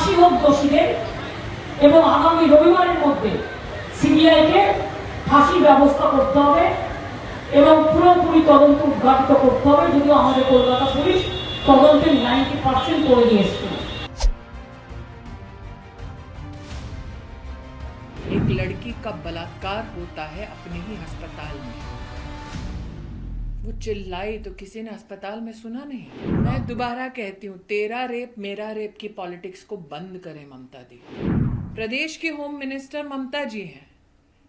ফাঁসি হোক দোষীদের এবং আগামী রবিবারের মধ্যে সিবিআইকে ফাঁসি ব্যবস্থা করতে হবে এবং পুরোপুরি তদন্ত উদ্ঘাটিত করতে হবে। যদিও আমাদের কলকাতা পুলিশ তদন্তের 90% করে দিয়েছে। एक लड़की का बलात्कार होता है अपने ही अस्पताल में। वो चिल्लाई तो किसी ने अस्पताल में सुना नहीं। मैं दोबारा कहती हूँ, तेरा रेप मेरा रेप की पॉलिटिक्स को बंद करें ममता दी। प्रदेश की होम मिनिस्टर ममता जी हैं।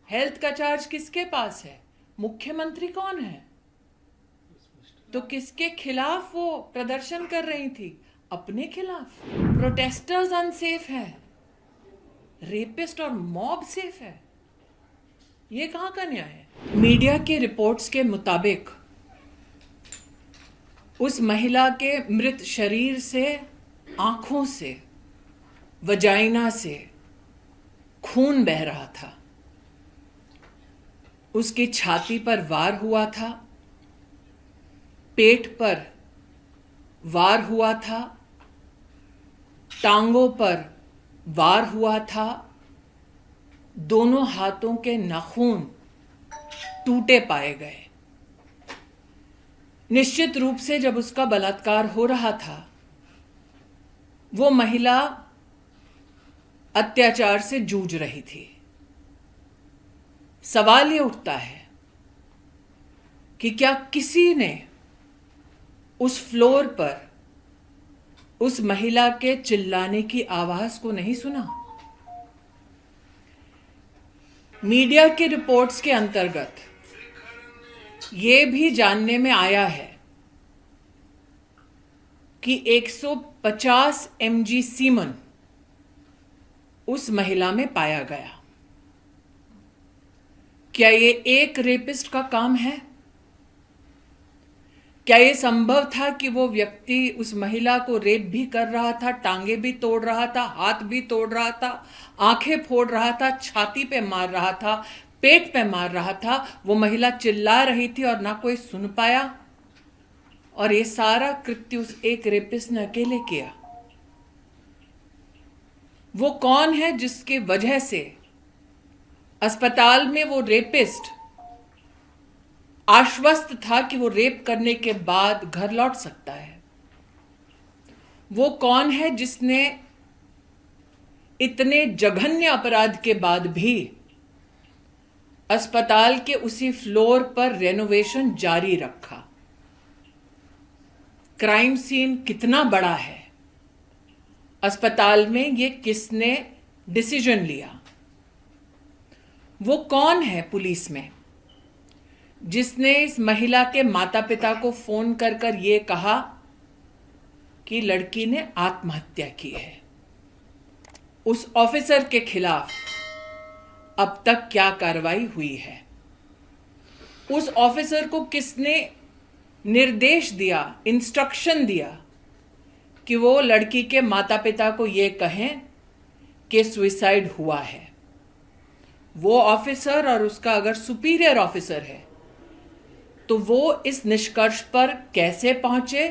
हेल्थ का चार्ज किसके पास है? मुख्यमंत्री कौन है? तो किसके खिलाफ वो प्रदर्शन कर रही थी? अपने खिलाफ। प्रोटेस्टर्स अनसेफ हैं, रेपिस्ट और मॉब सेफ है। ये कहां का न्याय है? मीडिया के रिपोर्ट्स के मुताबिक उस महिला के मृत शरीर से, आंखों से, वजाइना से खून बह रहा था। उसकी छाती पर वार हुआ था, पेट पर वार हुआ था, टांगों पर वार हुआ था, दोनों हाथों के नाखून टूटे पाए गए। निश्चित रूप से जब उसका बलात्कार हो रहा था, वो महिला अत्याचार से जूझ रही थी। सवाल ये उठता है कि क्या किसी ने उस फ्लोर पर उस महिला के चिल्लाने की आवाज को नहीं सुना? मीडिया की रिपोर्ट्स के अंतर्गत ये भी जानने में आया है कि 150 mg सीमन उस महिला में पाया गया। क्या ये एक रेपिस्ट का काम है? क्या ये संभव था कि वो व्यक्ति उस महिला को रेप भी कर रहा था, टांगे भी तोड़ रहा था, हाथ भी तोड़ रहा था, आंखें फोड़ रहा था, छाती पे मार रहा था, पेट पे मार रहा था, वो महिला चिल्ला रही थी और ना कोई सुन पाया, और ये सारा कृत्य उस एक रेपिस्ट ने अकेले किया? वो कौन है जिसकी वजह से अस्पताल में वो रेपिस्ट आश्वस्त था कि वो रेप करने के बाद घर लौट सकता है? वो कौन है जिसने इतने जघन्य अपराध के बाद भी अस्पताल के उसी फ्लोर पर रेनोवेशन जारी रखा? क्राइम सीन कितना बड़ा है? अस्पताल में ये किसने डिसीजन लिया? वो कौन है पुलिस में जिसने इस महिला के माता पिता को फोन कर कर ये कहा कि लड़की ने आत्महत्या की है? उस ऑफिसर के खिलाफ अब तक क्या कार्रवाई हुई है? उस ऑफिसर को किसने निर्देश दिया, इंस्ट्रक्शन दिया कि वो लड़की के माता पिता को ये कहें कि सुसाइड हुआ है? वो ऑफिसर और उसका अगर सुपीरियर ऑफिसर है तो वो इस निष्कर्ष पर कैसे पहुंचे,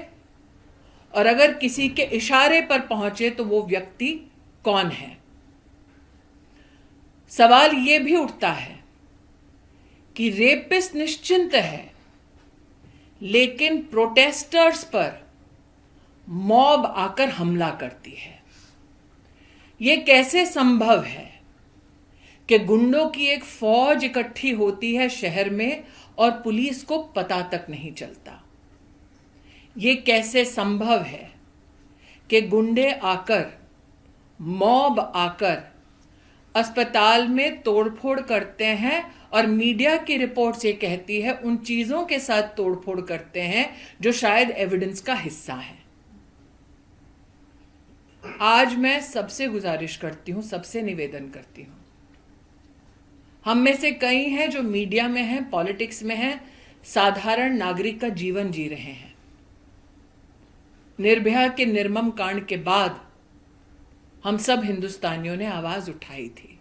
और अगर किसी के इशारे पर पहुंचे तो वो व्यक्ति कौन है? सवाल ये भी उठता है कि रेपिस्ट निश्चिंत है, लेकिन प्रोटेस्टर्स पर मॉब आकर हमला करती है। ये कैसे संभव है कि गुंडों की एक फौज इकट्ठी होती है शहर में और पुलिस को पता तक नहीं चलता? ये कैसे संभव है कि गुंडे आकर, मॉब आकर अस्पताल में तोड़फोड़ करते हैं और मीडिया की रिपोर्ट ये कहती है उन चीजों के साथ तोड़फोड़ करते हैं जो शायद एविडेंस का हिस्सा है? आज मैं सबसे गुजारिश करती हूं, सबसे निवेदन करती हूं, हम में से कई हैं जो मीडिया में हैं, पॉलिटिक्स में हैं, साधारण नागरिक का जीवन जी रहे हैं। निर्भया के निर्मम कांड के बाद हम सब हिंदुस्तानियों ने आवाज उठाई थी।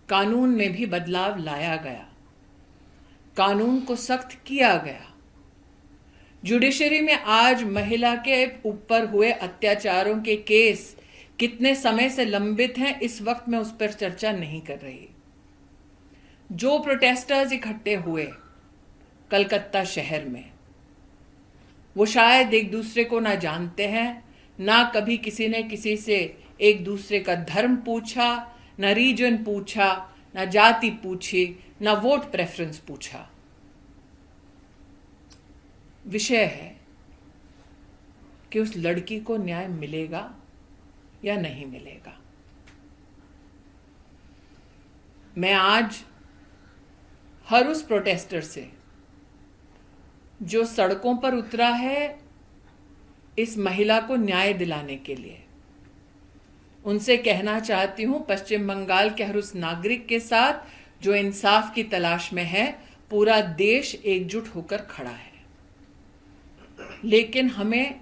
कानून में भी बदलाव लाया गया, कानून को सख्त किया गया। जुडिशरी में आज महिला के ऊपर हुए अत्याचारों के केस कितने समय से लंबित हैं, इस वक्त मैं उस पर चर्चा नहीं कर रही। जो प्रोटेस्टर्स इकट्ठे हुए कलकत्ता शहर में, वो शायद एक दूसरे को ना जानते हैं, ना कभी किसी ने किसी से एक दूसरे का धर्म पूछा, ना रीजन पूछा, ना जाति पूछी, ना वोट प्रेफरेंस पूछा। विषय है कि उस लड़की को न्याय मिलेगा या नहीं मिलेगा। मैं आज हर उस प्रोटेस्टर से जो सड़कों पर उतरा है इस महिला को न्याय दिलाने के लिए, उनसे कहना चाहती हूं, पश्चिम बंगाल के हर उस नागरिक के साथ जो इंसाफ की तलाश में है, पूरा देश एकजुट होकर खड़ा है। लेकिन हमें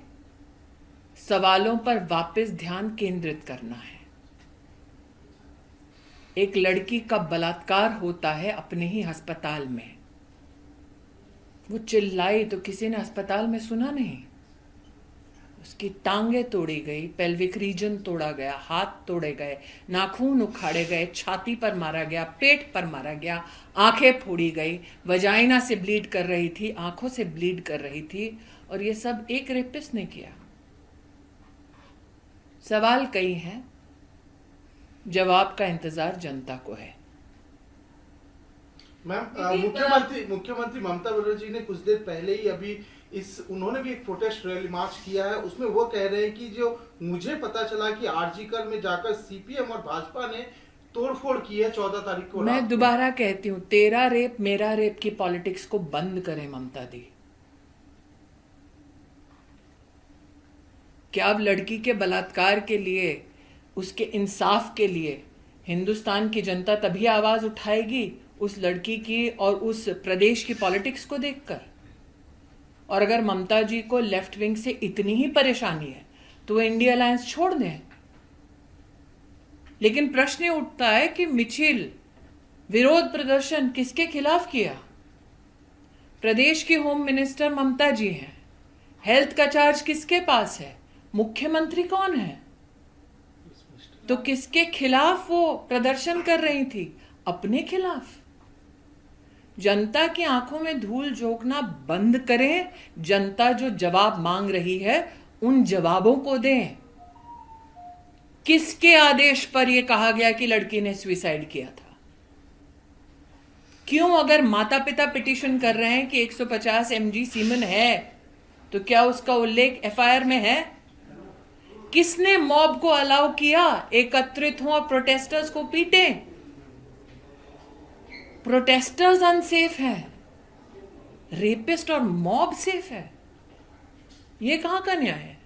सवालों पर वापस ध्यान केंद्रित करना है। एक लड़की का बलात्कार होता है अपने ही अस्पताल में। वो चिल्लाई तो किसी ने अस्पताल में सुना नहीं। उसकी टांगें तोड़ी गई, पेल्विक रीजन तोड़ा गया, हाथ तोड़े गए, नाखून उखाड़े गए, छाती पर मारा गया, पेट पर मारा गया, आंखें फोड़ी गई, वजाइना से ब्लीड कर रही थी, आंखों से ब्लीड कर रही थी, और ये सब एक रेपिस्ट ने किया। सवाल कई हैं, जवाब का इंतजार जनता को है। मैम, मुख्यमंत्री ममता बनर्जी ने कुछ देर पहले ही अभी उन्होंने भी एक प्रोटेस्ट रैली मार्च किया है। उसमें वो कह रहे हैं कि जो मुझे पता चला कि आरजीकर में जाकर सीपीएम और भाजपा ने तोड़फोड़ की है 14 तारीख को। मैं दोबारा कहती हूं, तेरा रेप मेरा रेप की पॉलिटिक्स को बंद करें ममता दी। क्या अब लड़की के बलात्कार के लिए, उसके इंसाफ के लिए हिंदुस्तान की जनता तभी आवाज उठाएगी उस लड़की की और उस प्रदेश की पॉलिटिक्स को देखकर? और अगर ममता जी को लेफ्ट विंग से इतनी ही परेशानी है तो इंडिया अलायंस छोड़ दें। लेकिन प्रश्न उठता है कि मिचिल विरोध प्रदर्शन किसके खिलाफ किया? प्रदेश की होम मिनिस्टर ममता जी हैं। हेल्थ का चार्ज किसके पास है? मुख्यमंत्री कौन है? तो किसके खिलाफ वो प्रदर्शन कर रही थी? अपने खिलाफ। जनता की आंखों में धूल झोंकना बंद करें। जनता जो जवाब मांग रही है उन जवाबों को दें। किसके आदेश पर यह कहा गया कि लड़की ने सुसाइड किया था? क्यों, अगर माता पिता पिटीशन कर रहे हैं कि 150 mg सीमेन है, तो क्या उसका उल्लेख एफआईआर में है? किसने मॉब को अलाउ किया एकत्रित हों और प्रोटेस्टर्स को पीटें? प्रोटेस्टर्स अनसेफ है, रेपिस्ट और मॉब सेफ है। ये कहां का न्याय है?